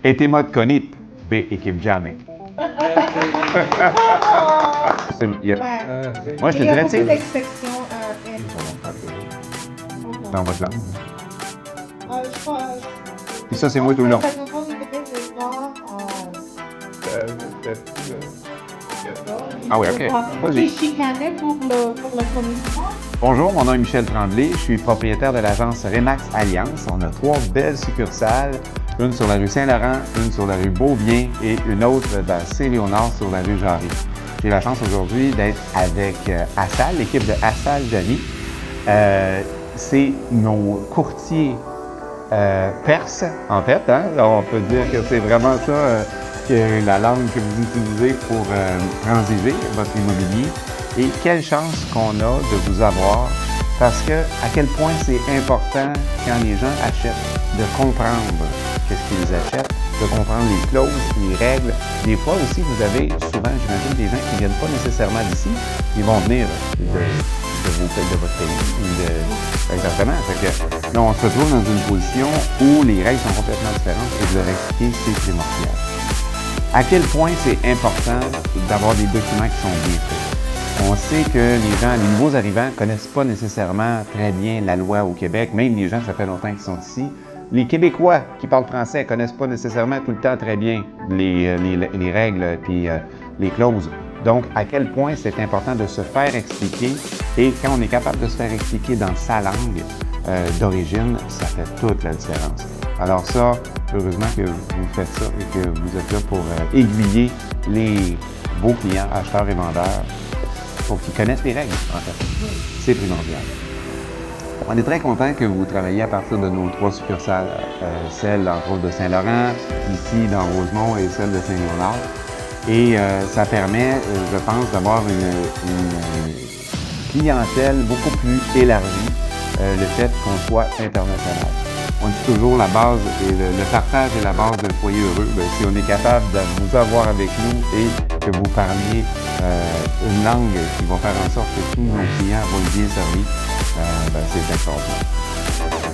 Ete Conip, B. Équipe jamais. Moi, je te dirais, tu sais. d'expressions Dans votre langue. je pense. Puis ça, c'est moi tout le long. Ça nous pose peut-être des fois. Ah oui, ok. Vas-y. Je chicanais pour le commission. Bonjour, mon nom est Michel Tremblay. Je suis propriétaire de l'agence Remax Alliance. On a 3 belles succursales, une sur la rue Saint-Laurent, une sur la rue Beaubien et une autre dans Saint-Léonard sur la rue Jarry. J'ai la chance aujourd'hui d'être avec Assal, l'équipe de Assal Jamy. C'est nos courtiers perses, en fait. Hein? Alors, on peut dire que c'est vraiment ça que la langue que vous utilisez pour transiger votre immobilier. Et quelle chance qu'on a de vous avoir, parce que à quel point c'est important quand les gens achètent de comprendre qu'est-ce qu'ils achètent, de comprendre les clauses, les règles. Des fois aussi, vous avez souvent, j'imagine, des gens qui ne viennent pas nécessairement d'ici, ils vont venir de votre pays. Exactement. Fait que, là, on se retrouve dans une position où les règles sont complètement différentes et de leur expliquer, c'est primordial. À quel point c'est important d'avoir des documents qui sont bien faits. On sait que les nouveaux arrivants ne connaissent pas nécessairement très bien la loi au Québec, même les gens, ça fait longtemps qu'ils sont ici. Les Québécois qui parlent français ne connaissent pas nécessairement tout le temps très bien les règles et les clauses. Donc, à quel point c'est important de se faire expliquer, et quand on est capable de se faire expliquer dans sa langue d'origine, ça fait toute la différence. Alors ça, heureusement que vous faites ça et que vous êtes là pour aiguiller les beaux clients, acheteurs et vendeurs, pour qu'ils connaissent les règles, en fait. C'est primordial. On est très content que vous travailliez à partir de nos 3 succursales, celle entre autres de Saint-Laurent, ici dans Rosemont et celle de Saint-Léonard. Et ça permet, je pense, d'avoir une clientèle beaucoup plus élargie, le fait qu'on soit international. On dit toujours la base, et le partage est la base d'un foyer heureux. Bien, si on est capable de vous avoir avec nous et que vous parliez une langue qui va faire en sorte que tous nos clients vont être bien servis, c'est extraordinaire.